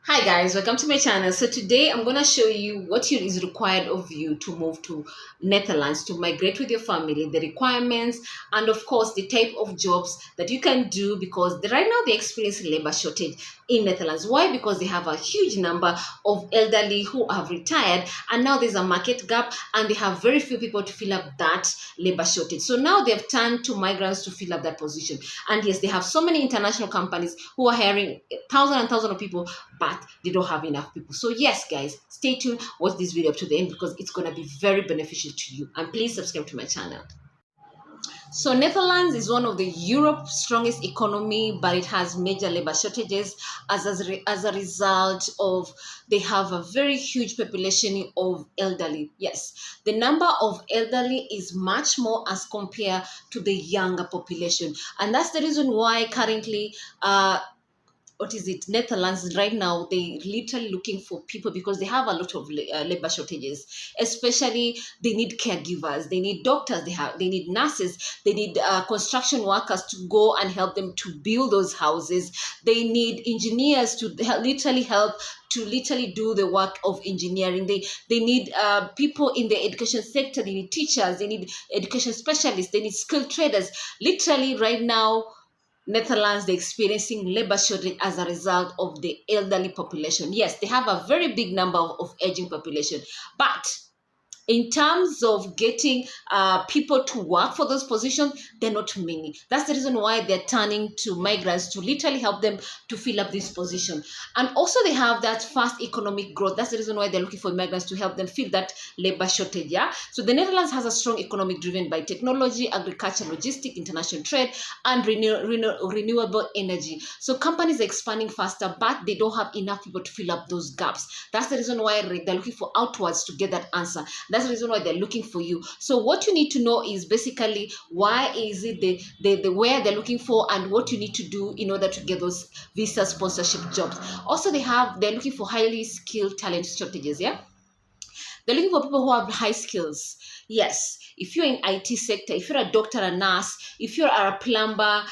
Hi guys, welcome to my channel. So today I'm gonna show you what is required of you to move to Netherlands to migrate with your family, the requirements, and of course the type of jobs that you can do because right now they experience labor shortage in Netherlands. Why? Because they have a huge number of elderly who have retired, and now there's a market gap, and they have very few people to fill up that labor shortage. So now they've turned to migrants to fill up that position. And yes, they have so many international companies who are hiring thousands and thousands of people, but they don't have enough people. So yes, guys, stay tuned, watch this video up to the end because it's going to be very beneficial to you, and please subscribe to my channel. So Netherlands is one of the Europe's strongest economy, but it has major labor shortages as a result of they have a very huge population of elderly. Yes, the number of elderly is much more as compared to the younger population, and that's the reason why currently what is it, Netherlands right now, they literally looking for people because they have a lot of labor shortages. Especially they need caregivers, they need doctors, they need nurses, they need construction workers to go and help them to build those houses. They need engineers to literally help to literally do the work of engineering. They need people in the education sector, they need teachers, they need education specialists, they need skilled traders. Literally right now Netherlands, they're experiencing labor shortage as a result of the elderly population. Yes, they have a very big number of aging population, but in terms of getting people to work for those positions, they're not many. That's the reason why they're turning to migrants to literally help them to fill up this position. And also they have that fast economic growth. That's the reason why they're looking for migrants to help them fill that labor shortage. Yeah. So the Netherlands has a strong economic driven by technology, agriculture, logistics, international trade, and renewable energy. So companies are expanding faster, but they don't have enough people to fill up those gaps. That's the reason why they're looking for outwards to get that answer. That's the reason why they're looking for you. So what you need to know is basically why is it the where they're looking for and what you need to do in order to get those visa sponsorship jobs. Also, they're looking for highly skilled talent shortages. Yeah, they're looking for people who have high skills. Yes, if you're in IT sector, if you're a doctor, a nurse, if you're a plumber,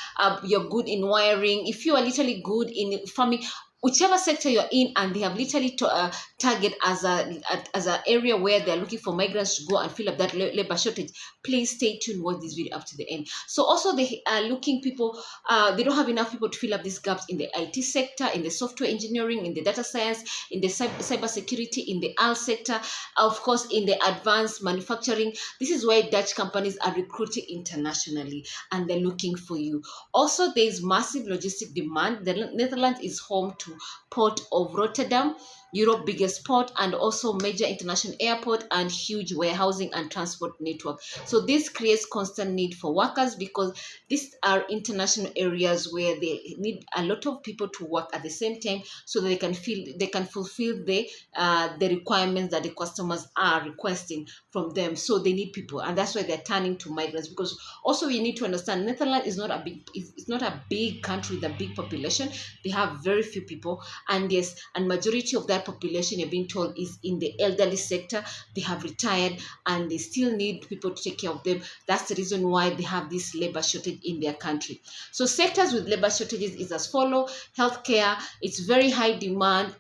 you're good in wiring, if you are literally good in farming, whichever sector you're in, and they have literally target as an area where they're looking for migrants to go and fill up that labor shortage. Please stay tuned, watch this video up to the end. So also they are looking people, they don't have enough people to fill up these gaps in the IT sector, in the software engineering, in the data science, in the cyber security, in the art sector, of course in the advanced manufacturing. This is where Dutch companies are recruiting internationally, and they're looking for you. Also, there's massive logistic demand. The Netherlands is home to Port of Rotterdam, Europe's biggest port, and also major international airport and huge warehousing and transport network. So this creates constant need for workers because these are international areas where they need a lot of people to work at the same time so that they can fulfill the requirements that the customers are requesting from them. So they need people, and that's why they're turning to migrants. Because also you need to understand Netherlands is not a big it's not a big country with a big population. They have very few people, and yes, and majority of that population, you're being told, is in the elderly sector. They have retired and they still need people to take care of them. That's the reason why they have this labor shortage in their country. So sectors with labor shortages is as follow: healthcare, it's very high demand,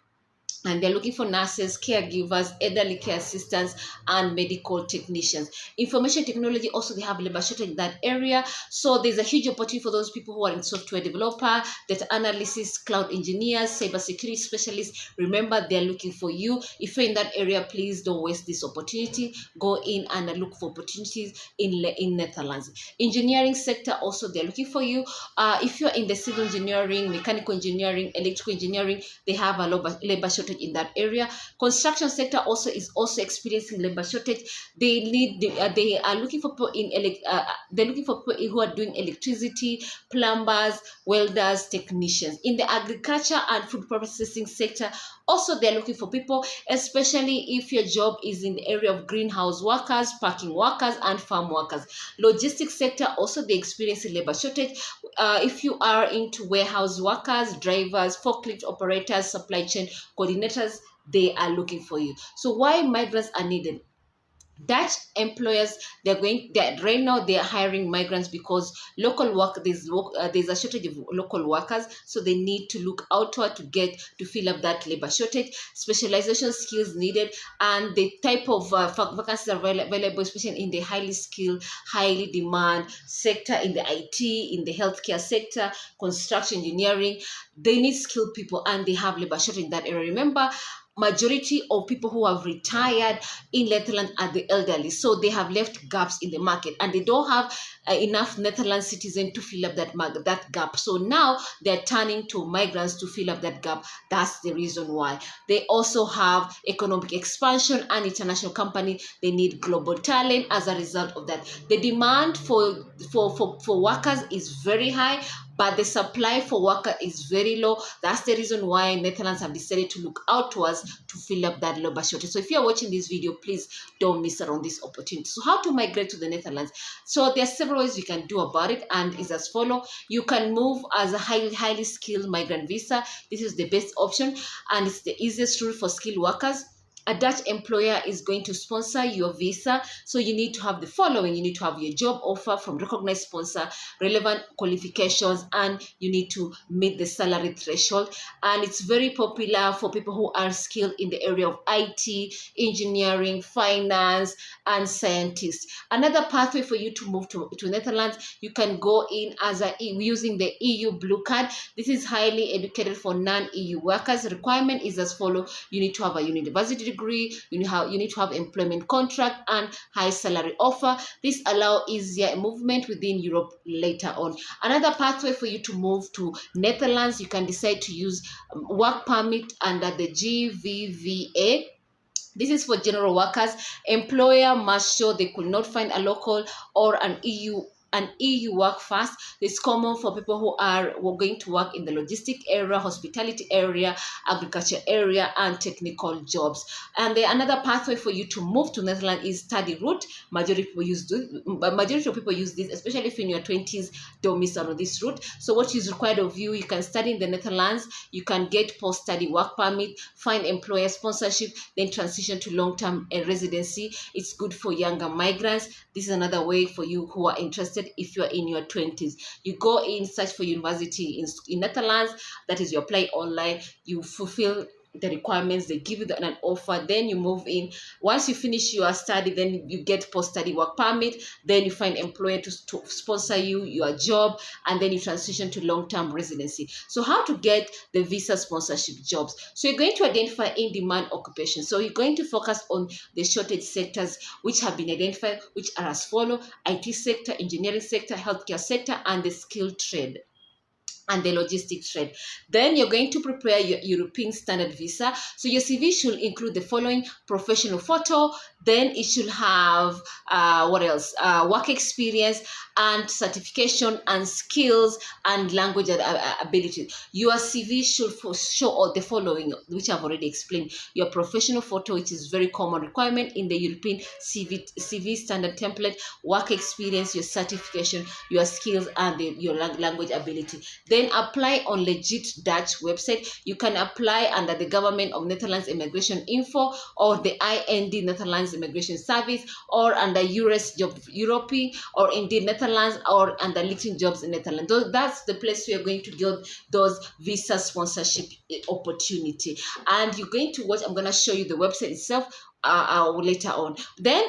and they're looking for nurses, caregivers, elderly care assistants, and medical technicians. Information technology, also they have labor shortage in that area. So there's a huge opportunity for those people who are in software developer, data analysis, cloud engineers, cyber security specialists. Remember, they're looking for you. If you're in that area, please don't waste this opportunity. Go in and look for opportunities in Netherlands. Engineering sector, also they're looking for you. If you're in the civil engineering, mechanical engineering, electrical engineering, they have a labor shortage in that area. Construction sector also is also experiencing labor shortage. They are looking for people they're looking for people who are doing electricity, plumbers, welders, technicians. In the agriculture and food processing sector, also they're looking for people, especially if your job is in the area of greenhouse workers, packing workers, and farm workers. Logistics sector, also they experience a labor shortage. If you are into warehouse workers, drivers, forklift operators, supply chain coordinators, they are looking for you. So why migrants are needed? Dutch employers, they're right now they're hiring migrants because local work there's a shortage of local workers, so they need to look outward to fill up that labor shortage. Specialization skills needed, and the type of vacancies are available, especially in the highly skilled, highly demand sector, in the IT, in the healthcare sector, construction, engineering. They need skilled people, and they have labor shortage in that area. Remember, majority of people who have retired in Netherlands are the elderly, so they have left gaps in the market, and they don't have enough Netherlands citizens to fill up that gap. So now they're turning to migrants to fill up that gap. That's the reason why. They also have economic expansion and international company. They need global talent. As a result of that, the demand for workers is very high, but the supply for worker is very low. That's the reason why Netherlands have decided to look outwards to fill up that labor shortage. So if you're watching this video, please don't miss out on this opportunity. So how to migrate to the Netherlands? So there are several ways you can do about it, and is as follow. You can move as a highly skilled migrant visa. This is the best option, and it's the easiest route for skilled workers. A Dutch employer is going to sponsor your visa. So you need to have the following. You need to have your job offer from recognized sponsor, relevant qualifications, and you need to meet the salary threshold. And it's very popular for people who are skilled in the area of IT, engineering, finance, and scientists. Another pathway for you to move to Netherlands, you can go in as using the EU blue card. This is highly educated for non-EU workers. The requirement is as follow. You need to have a university degree, you need to have employment contract and high salary offer. This allow easier movement within Europe later on. Another pathway for you to move to Netherlands, you can decide to use work permit under the GVVA. This is for general workers. Employer must show they could not find a local or an EU work fast. It's common for people who are going to work in the logistic area, hospitality area, agriculture area, and technical jobs. And another pathway for you to move to Netherlands is study route. Majority of people use this, especially if in your 20s. Don't miss out on this route. So what is required of you? You can study in the Netherlands. You can get post-study work permit, find employer sponsorship, then transition to long-term residency. It's good for younger migrants. This is another way for you who are interested. If you're in your 20s, you go in, search for university in Netherlands. That is, you apply online, you fulfill the requirements, they give you an offer, then you move in. Once you finish your study, then you get post-study work permit, then you find employer to sponsor you your job, and then you transition to long-term residency. So how to get the visa sponsorship jobs? So you're going to identify in-demand occupations. So you're going to focus on the shortage sectors which have been identified, which are as follow: IT sector, engineering sector, healthcare sector, and the skilled trade and the logistics trade. Then you're going to prepare your European standard visa. So your CV should include the following: professional photo, then it should have what else? Work experience and certification and skills and language ability. Your CV should show all the following, which I've already explained: your professional photo, which is very common requirement in the European CV standard template, work experience, your certification, your skills, and your language ability. Then apply on legit Dutch website. You can apply under the Government of Netherlands Immigration Info or the IND Netherlands Immigration Service, or under US Job Europe, or indeed Netherlands, or under LinkedIn Jobs in Netherlands. That's the place where you're going to get those visa sponsorship opportunity. And you're going to watch, I'm going to show you the website itself later on. Then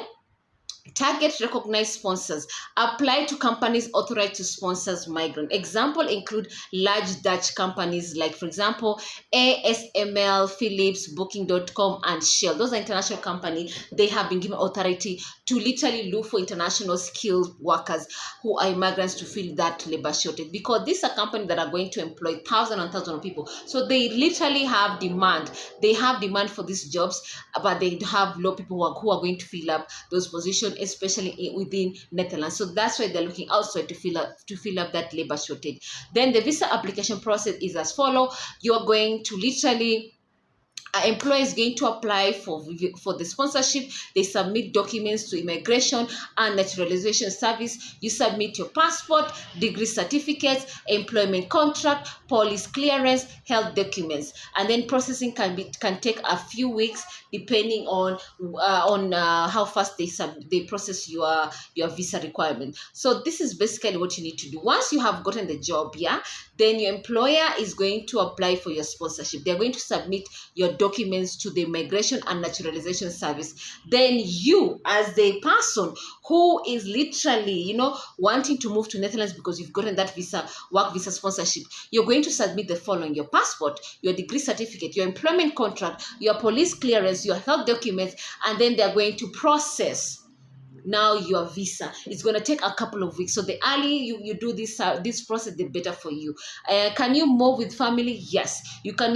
target recognized sponsors. Apply to companies authorized to sponsor migrant. Example include large Dutch companies like, for example, ASML, Philips, Booking.com, and Shell. Those are international companies. They have been given authority to literally look for international skilled workers who are immigrants to fill that labor shortage, because these are companies that are going to employ thousands and thousands of people. So they literally have demand. They have demand for these jobs, but they have low people who are going to fill up those positions, especially within Netherlands. So that's why they're looking outside to fill up that labor shortage. Then the visa application process is as follow. You are going to literally An employer is going to apply for the sponsorship. They submit documents to immigration and naturalization service. You submit your passport, degree certificates, employment contract, police clearance, health documents, and then processing can take a few weeks depending on how fast they process your visa requirement. So this is basically what you need to do. Once you have gotten the job, yeah, then your employer is going to apply for your sponsorship. They're going to submit your documents to the Immigration and Naturalization Service. Then you, as the person who is literally, wanting to move to Netherlands because you've gotten that visa, work visa sponsorship, you're going to submit the following: your passport, your degree certificate, your employment contract, your police clearance, your health documents, and then they're going to process now your visa. It's going to take a couple of weeks, so the early you do this process, the better for you. Can you move with family? Yes, you can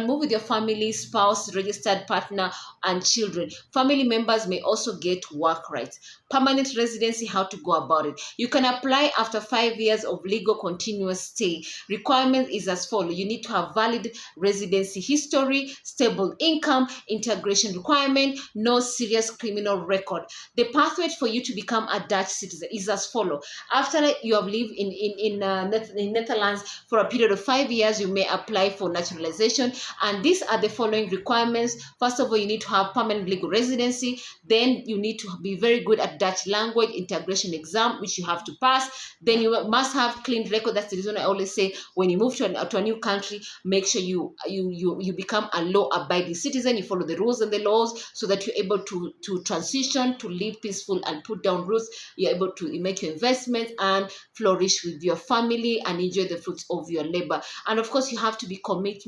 move with your family, spouse, registered partner, and children. Family members may also get work rights. Permanent residency, how to go about it: you can apply after 5 years of legal continuous stay. Requirement is as follows: you need to have valid residency history, stable income, integration requirement, no serious criminal record. The pathway for you to become a Dutch citizen is as follows: after you have lived in Netherlands for a period of 5 years, you may apply for naturalization, and these are the following requirements. First of all, you need to have permanent legal residency. Then you need to be very good at Dutch language integration exam, which you have to pass. Then you must have clean record. That's the reason I always say, when you move to a new country, make sure you become a law-abiding citizen. You follow the rules and the laws so that you're able to transition, to live peaceful and put down roots. You're able to make your investments and flourish with your family and enjoy the fruits of your labor. And of course, you have to be committed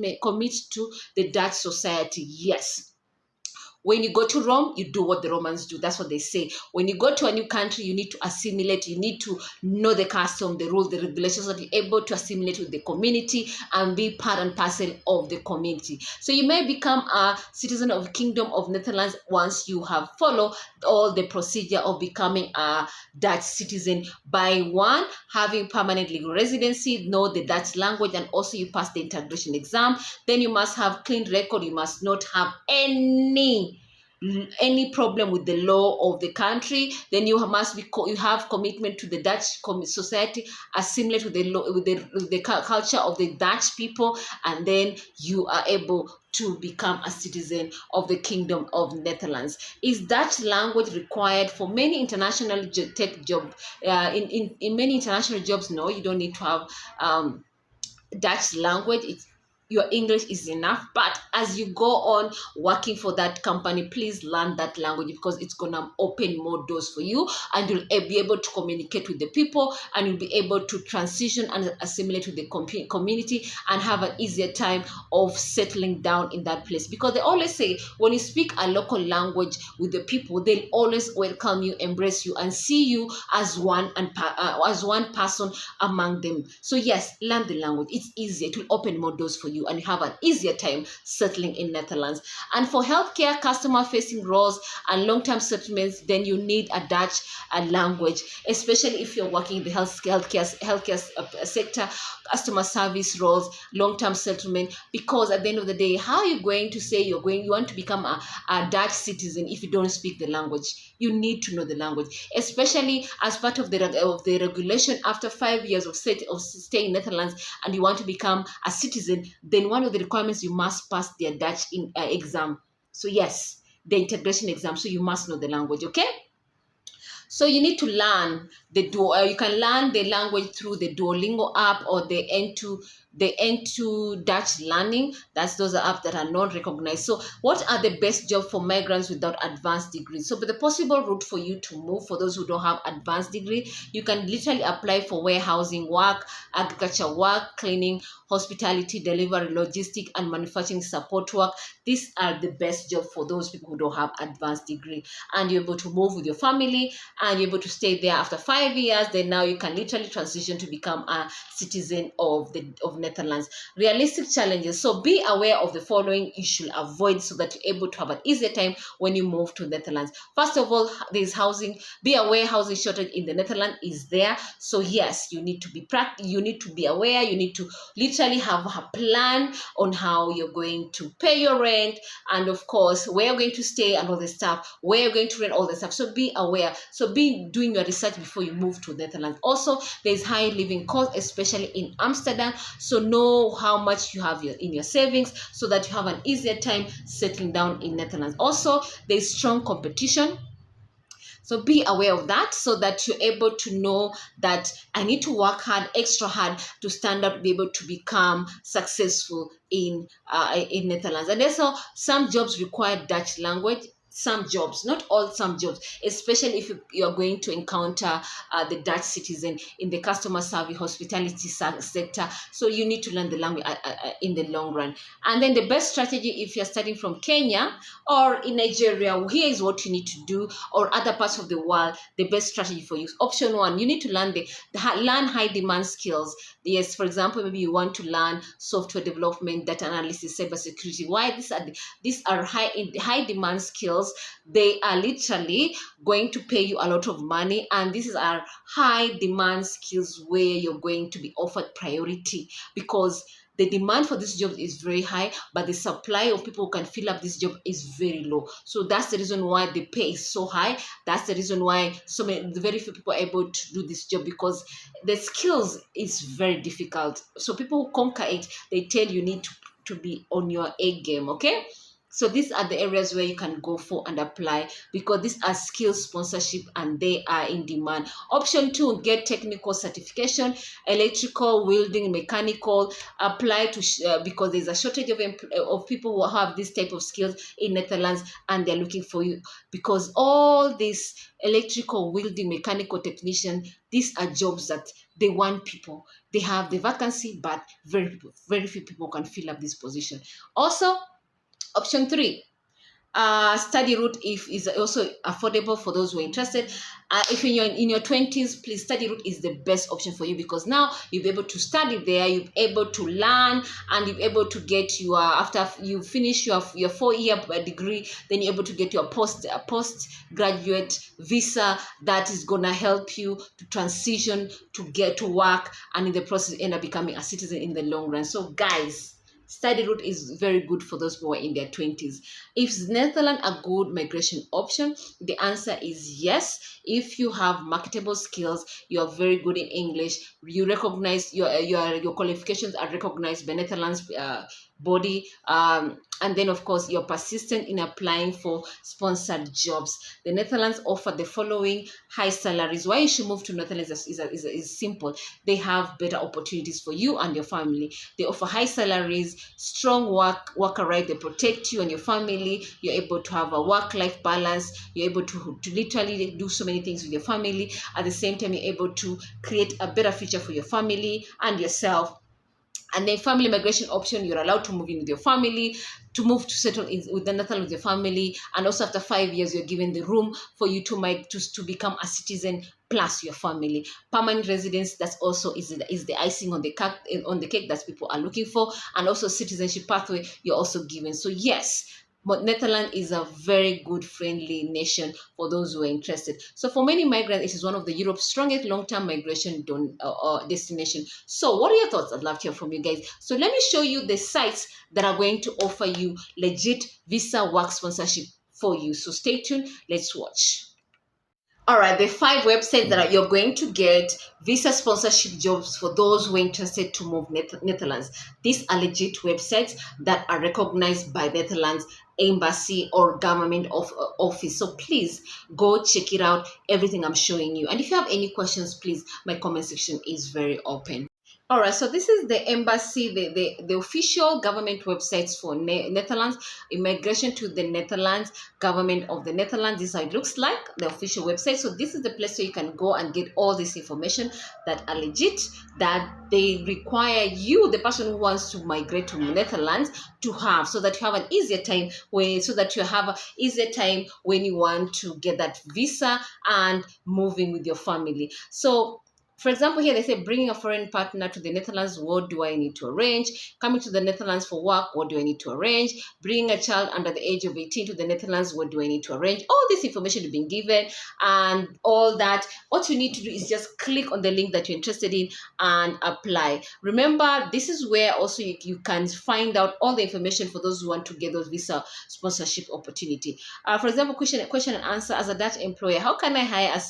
to the Dutch society. Yes. When you go to Rome, you do what the Romans do. That's what they say. When you go to a new country, you need to assimilate. You need to know the custom, the rules, the regulations, so that you're able to assimilate with the community and be part and parcel of the community. So you may become a citizen of the Kingdom of Netherlands once you have followed all the procedure of becoming a Dutch citizen by one, having permanent legal residency, know the Dutch language, and also you pass the integration exam. Then you must have clean record. You must not have any problem with the law of the country. Then you you have commitment to the Dutch society, assimilate with the law, with the culture of the Dutch people, and then you are able to become a citizen of the Kingdom of Netherlands. Is Dutch language required for many international tech job? In many international jobs, no, you don't need to have Dutch language. Your English is enough, but as you go on working for that company, please learn that language, because it's gonna open more doors for you, and you'll be able to communicate with the people, and you'll be able to transition and assimilate with the community and have an easier time of settling down in that place. Because they always say, when you speak a local language with the people, they'll always welcome you, embrace you, and see you as one as one person among them. So yes, learn the language. It's easier. It will open more doors for you, and you have an easier time settling in Netherlands. And for healthcare, customer-facing roles, and long-term settlements, then you need a Dutch language, especially if you're working in the healthcare sector, customer service roles, long-term settlement. Because at the end of the day, how are you going to say you want to become a Dutch citizen if you don't speak the language? You need to know the language, especially as part of the regulation. After 5 years of staying in Netherlands and you want to become a citizen, then one of the requirements, you must pass their Dutch exam. So yes, the integration exam. So you must know the language, okay? So you need to learn you can learn the language through the Duolingo app or the N2 Dutch Learning. Those are apps that are not recognized. So what are the best jobs for migrants without advanced degrees? So, but the possible route for you to move, for those who don't have advanced degree, you can literally apply for warehousing work, agriculture work, cleaning, hospitality, delivery, logistic, and manufacturing support work. These are the best jobs for those people who don't have advanced degree, and you're able to move with your family, and you're able to stay there after 5 years, then now you can literally transition to become a citizen of the of Netherlands. Realistic challenges. So be aware of the following you should avoid so that you're able to have an easier time when you move to Netherlands. First of all, there's housing. Be aware housing shortage in the Netherlands is there. So yes, you need to be you need to be aware. You need to literally have a plan on how you're going to pay your rent, and of course where you're going to stay and all the stuff, where you're going to rent all the stuff. So be aware. So be doing your research before you move to Netherlands. Also, there's high living cost, especially in Amsterdam. So know how much you have in your savings so that you have an easier time settling down in Netherlands. Also, there's strong competition, so be aware of that so that you're able to know that I need to work hard, extra hard to stand up, be able to become successful in Netherlands. And also, some jobs require Dutch language. Some jobs, not all, some jobs, especially if you're going to encounter the Dutch citizen in the customer service, hospitality sector. So you need to learn the language in the long run. And then the best strategy if you're starting from Kenya or in Nigeria, here is what you need to do, or other parts of the world, the best strategy for you. Option one, you need to learn learn high demand skills. Yes, for example, maybe you want to learn software development, data analysis, cybersecurity. Why these are high demand skills. They are literally going to pay you a lot of money, and these are high demand skills where you're going to be offered priority because the demand for this job is very high, but the supply of people who can fill up this job is very low. So that's the reason why the pay is so high. That's the reason why very few people are able to do this job, because the skills is very difficult. So people who conquer it, they tell you need to be on your A game, okay? So these are the areas where you can go for and apply, because these are skill sponsorship and they are in demand. Option two, get technical certification, electrical, welding, mechanical. Apply to because there's a shortage of people who have this type of skills in Netherlands, and they're looking for you, because all these electrical, welding, mechanical technician, these are jobs that they want people. They have the vacancy, but very few people can fill up this position. Also, option three, study route if is also affordable for those who are interested. If you're in your 20s, please, study route is the best option for you, because now you'll be able to study there, you'll be able to learn, and you'll be able to get your, after you finish your 4-year degree, then you're able to get your postgraduate visa that is gonna help you to transition, to get to work, and in the process end up becoming a citizen in the long run. So guys, study route is very good for those who are in their 20s. Is Netherlands a good migration option? The answer is yes. If you have marketable skills, you are very good in English, you recognize your qualifications are recognized by Netherlands body, and then of course you're persistent in applying for sponsored jobs. The Netherlands offer the following high salaries. Why you should move to Netherlands is simple. They have better opportunities for you and your family. They offer high salaries, strong worker right. They protect you and your family. You're able to have a work-life balance. You're able to literally do so many things with your family. At the same time, you're able to create a better future for your family and yourself. And then family migration option, you're allowed to move in with your family, to move to settle in with the Netherlands with your family, and also after 5 years you're given the room for you to become a citizen plus your family. Permanent residence, that's also is the icing on the cake that people are looking for, and also citizenship pathway you're also given. So yes, but Netherlands is a very good, friendly nation for those who are interested. So for many migrants, it is one of the Europe's strongest long-term migration destination. So what are your thoughts? I'd love to hear from you guys. So let me show you the sites that are going to offer you legit visa work sponsorship for you. So stay tuned. Let's watch. All right, the 5 websites that you're going to get visa sponsorship jobs for those who are interested to move Netherlands. These are legit websites that are recognized by Netherlands embassy or government office. So please go check it out, everything I'm showing you. And if you have any questions, please, my comment section is very open. All right, so this is the embassy, the official government websites for Netherlands, immigration to the Netherlands, government of the Netherlands. This is how it looks like, the official website. So this is the place where you can go and get all this information that are legit, that they require you, the person who wants to migrate to Netherlands, to have, so that you have an easier time when, so that you have an easier time when you want to get that visa and moving with your family. So for example, here they say bringing a foreign partner to the Netherlands, what do I need to arrange? Coming to the Netherlands for work, what do I need to arrange? Bringing a child under the age of 18 to the Netherlands, what do I need to arrange? All this information is being given and all that. What you need to do is just click on the link that you're interested in and apply. Remember, this is where also you can find out all the information for those who want to get those visa sponsorship opportunity. For example, question and answer: as a Dutch employer, how can I hire a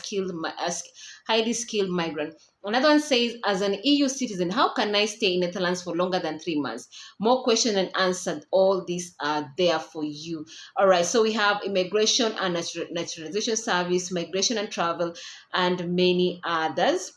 highly skilled migrant? Another one says, as an EU citizen, how can I stay in Netherlands for longer than 3 months? More question and answer. All these are there for you. All right. So we have immigration and naturalization service, migration and travel, and many others.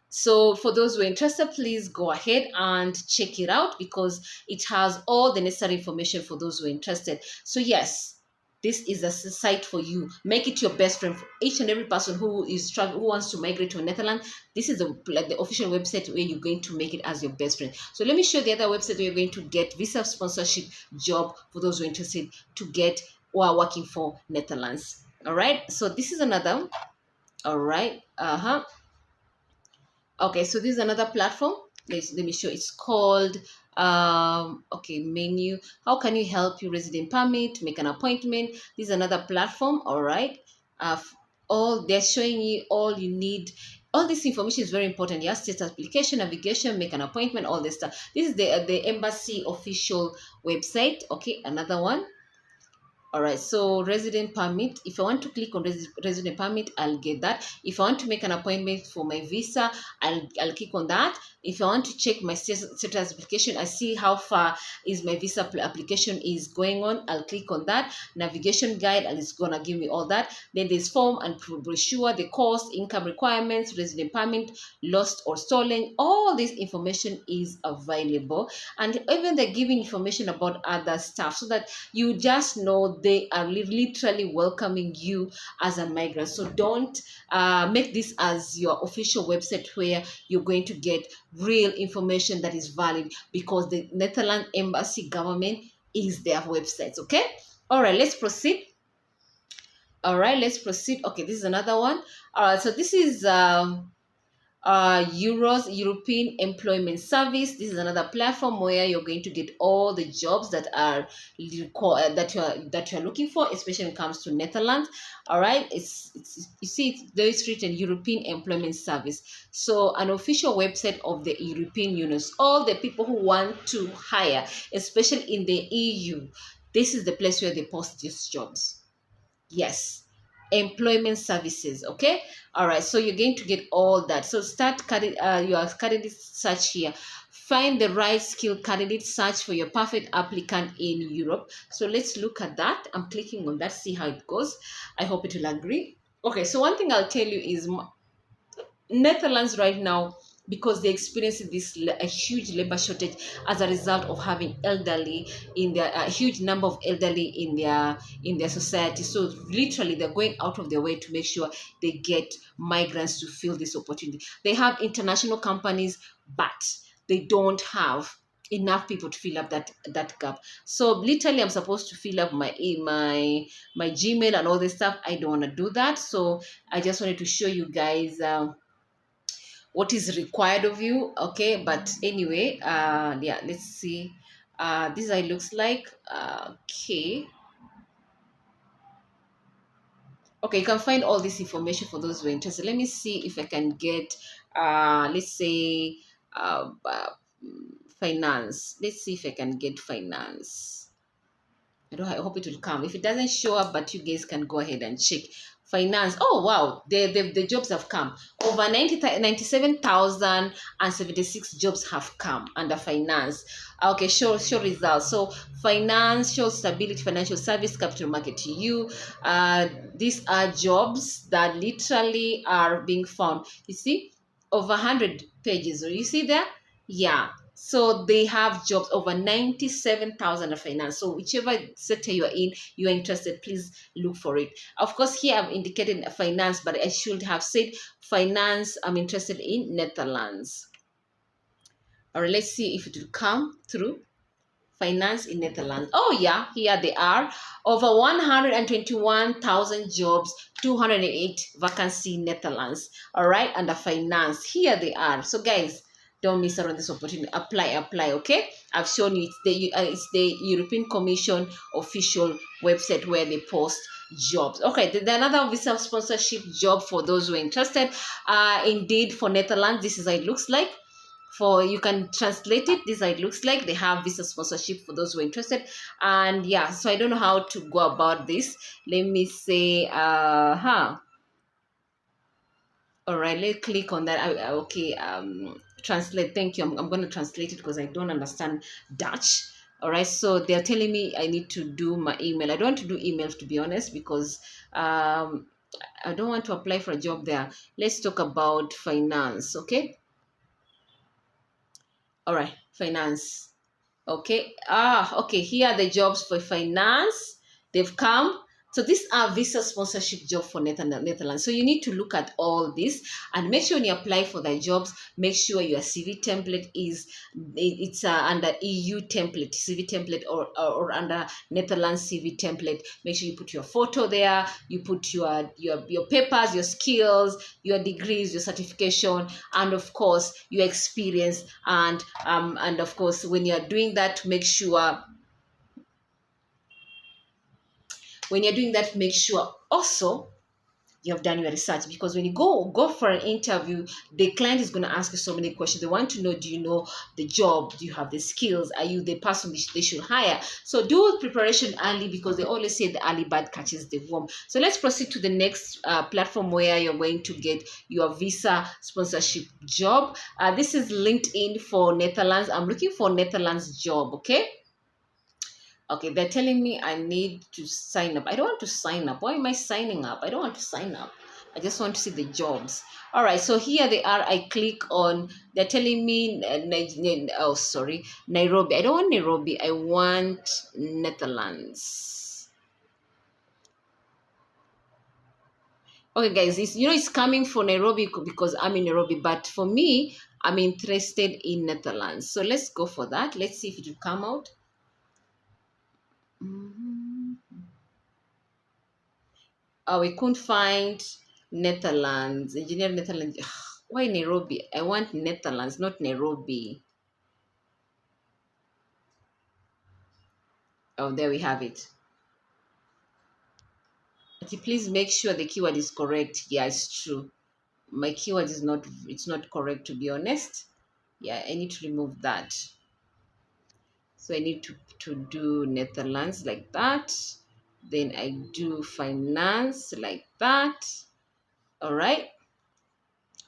So for those who are interested, please go ahead and check it out because it has all the necessary information for those who are interested. So yes, this is a site for you. Make it your best friend for each and every person who is who wants to migrate to Netherlands. This is the official website where you're going to make it as your best friend. So let me show the other website where you're going to get visa sponsorship job for those who are interested to get who are working for Netherlands. All right. So this is another. All right. Okay, so this is another platform. Let me show. It's called okay, menu. How can you help your resident permit? Make an appointment. This is another platform. All right. Uh, all they're showing you all you need. All this information is very important. Yes, status application, navigation, make an appointment, all this stuff. This is the embassy official website. Okay, another one. All right, so resident permit. If I want to click on resident permit, I'll get that. If I want to make an appointment for my visa, I'll click on that. If I want to check my status application, I see how far is my visa application is going on. I'll click on that. Navigation guide, and it's gonna give me all that. Then there's form and brochure, the cost, income requirements, resident permit, lost or stolen. All this information is available, and even they're giving information about other stuff so that you just know they are literally welcoming you as a migrant. So don't make this as your official website where you're going to get real information that is valid, because the Netherlands embassy government is their websites. Okay. All right, let's proceed. All right, let's proceed. Okay, this is another one. All right, so this is European Employment Service. This is another platform where you're going to get all the jobs that are that you're looking for, especially when it comes to Netherlands. All right, it's you see it's very written European Employment Service. So an official website of the European Union. All the people who want to hire, especially in the EU, this is the place where they post these jobs. Yes, employment services. Okay. All right. So you're going to get all that. So start your candidate search here. Find the right skill candidate, search for your perfect applicant in Europe. So let's look at that. I'm clicking on that, see how it goes. I hope it will agree. Okay. So one thing I'll tell you is Netherlands right now, because they're experiencing a huge labor shortage as a result of having elderly in their a huge number of elderly in their society. So literally, they're going out of their way to make sure they get migrants to fill this opportunity. They have international companies, but they don't have enough people to fill up that gap. So literally, I'm supposed to fill up my Gmail and all this stuff. I don't want to do that. So I just wanted to show you guys what is required of you. Okay, but anyway, yeah, let's see. This is how it looks like. Okay, you can find all this information for those who are interested. Let me see if I can get let's say finance. Let's see if I can get finance. I hope it will come. If it doesn't show up, but you guys can go ahead and check. Finance. Oh, wow. The jobs have come. Over 97,076 jobs have come under finance. Okay, show results. So financial stability, financial service, capital market to you. These are jobs that literally are being found. You see? over 100 pages. So you see there? Yeah. So they have jobs over 97,000 of finance. So whichever sector you are in, you are interested, please look for it. Of course, here I've indicated finance, but I should have said finance. I'm interested in Netherlands. All right, let's see if it will come through. Finance in Netherlands. Oh yeah, here they are. Over 121,000 jobs, 208 vacancy Netherlands. All right, under finance. Here they are. So guys, don't miss out on this opportunity. Apply. Okay, I've shown you. It's the European Commission official website where they post jobs. Okay, another visa sponsorship job for those who are interested. Indeed, for Netherlands, this is how it looks like. For you can translate it, this is how it looks like. They have visa sponsorship for those who are interested. And yeah, so I don't know how to go about this. Let me say all right, let's click on that. Okay, translate. Thank you. I'm going to translate it because I don't understand Dutch. All right, so they're telling me I need to do my email. I don't want to do emails, to be honest, because I don't want to apply for a job there. Let's talk about finance. Okay, all right, finance. Okay. Okay. Here are the jobs for finance. They've come. So these are visa sponsorship job for Netherlands. So you need to look at all this and make sure when you apply for the jobs, make sure your CV template it's under EU template, CV template, or under Netherlands CV template. Make sure you put your photo there. You put your papers, your skills, your degrees, your certification, and of course your experience. And of course, when you're doing that, make sure also you have done your research, because when you go for an interview, the client is going to ask you so many questions. They want to know, do you know the job? Do you have the skills? Are you the person they should hire? So do preparation early, because they always say the early bird catches the worm. So let's proceed to the next platform where you're going to get your visa sponsorship job. This is LinkedIn for Netherlands. I'm looking for Netherlands job. Okay, they're telling me I need to sign up. I don't want to sign up. Why am I signing up? I don't want to sign up. I just want to see the jobs. All right, so here they are. I click on, they're telling me, oh, sorry, Nairobi. I don't want Nairobi. I want Netherlands. Okay, guys, it's coming for Nairobi because I'm in Nairobi, but for me, I'm interested in Netherlands. So let's go for that. Let's see if it will come out. We couldn't find Netherlands, engineer Netherlands. Ugh, why Nairobi? I want Netherlands, not Nairobi. Oh, there we have it. Okay, please make sure the keyword is correct. Yeah, it's true. My keyword is not, it's not correct, to be honest. Yeah, I need to remove that. So I need to do Netherlands like that. Then I do finance like that. All right.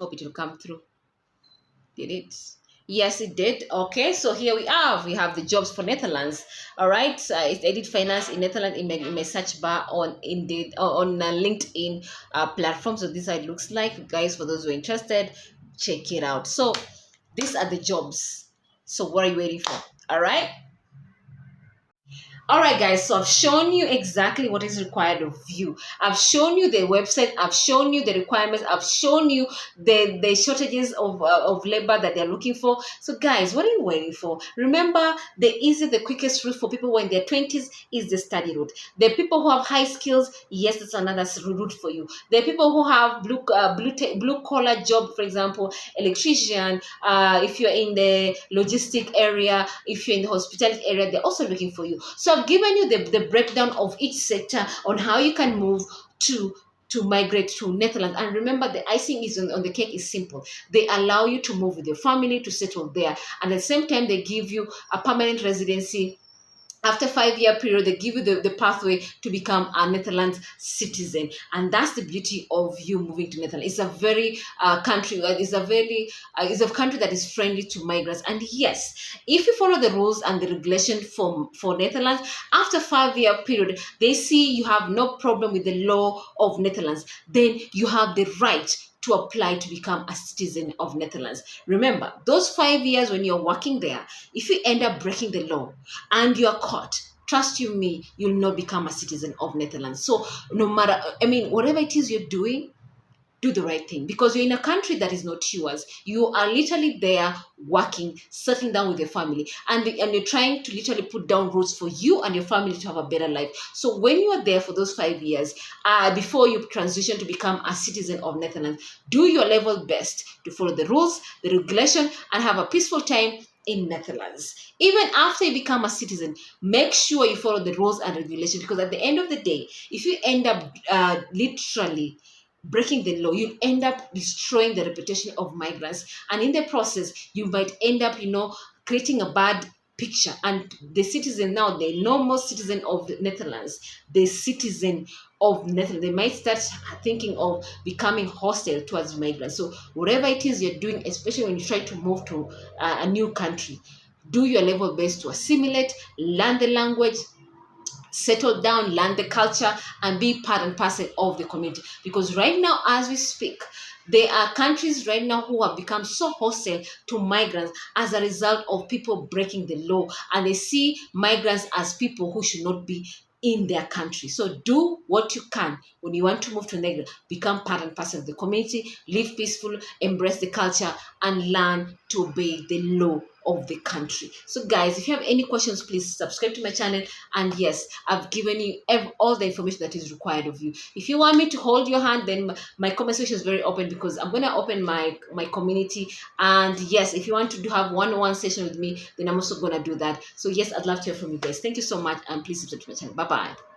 Hope it will come through. Did it? Yes, it did. Okay, so here we are. We have the jobs for Netherlands. All right, I did finance in Netherlands in my search bar on Indeed on LinkedIn platform. So this is how it looks like, guys. For those who are interested, check it out. So these are the jobs. So what are you waiting for? All right. All right, guys, so I've shown you exactly what is required of you. I've shown you the website. I've shown you the requirements. I've shown you the shortages of labor that they're looking for. So, guys, what are you waiting for? Remember, the quickest route for people who are in their 20s is the study route. The people who have high skills, yes, it's another route for you. The people who have blue collar job, for example, electrician, if you're in the logistic area, if you're in the hospitality area, they're also looking for you. So I've given you the breakdown of each sector on how you can move to migrate to Netherlands. And remember, the icing is on the cake is simple. They allow you to move with your family to settle there. And at the same time, they give you a permanent residency. After 5 year period, they give you the pathway to become a Netherlands citizen. And that's the beauty of you moving to Netherlands. It's a very it's a country that is friendly to migrants. And yes, if you follow the rules and the regulation for Netherlands, after 5 year period, they see you have no problem with the law of Netherlands, then you have the right to apply to become a citizen of Netherlands. Remember, those 5 years when you're working there, if you end up breaking the law and you're caught, trust you me, you'll not become a citizen of Netherlands. So no matter, I mean, whatever it is you're doing, do the right thing, because you're in a country that is not yours. You are literally there working, settling down with your family, and you're trying to literally put down roots for you and your family to have a better life. So when you are there for those 5 years, before you transition to become a citizen of Netherlands, do your level best to follow the rules, the regulation, and have a peaceful time in Netherlands. Even after you become a citizen, make sure you follow the rules and regulations, because at the end of the day, if you end up literally breaking the law, you end up destroying the reputation of migrants, and in the process you might end up, creating a bad picture. And the citizen, now the normal citizen of the Netherlands, the citizen of Netherlands, they might start thinking of becoming hostile towards migrants. So whatever it is you're doing, especially when you try to move to a new country, do your level best to assimilate, learn the language, settle down, learn the culture, and be part and parcel of the community. Because right now, as we speak, there are countries right now who have become so hostile to migrants as a result of people breaking the law, and they see migrants as people who should not be in their country. So do what you can when you want to move to Nigeria. Become part and parcel of the community, live peaceful, embrace the culture, and learn to obey the law of the country. So guys, if you have any questions, please subscribe to my channel. And yes, I've given you all the information that is required of you. If you want me to hold your hand, then my comment section is very open, because I'm going to open my community. And yes, if you want to have one-on-one session with me, then I'm also going to do that. So yes, I'd love to hear from you guys. Thank you so much, and please subscribe to my channel. Bye bye.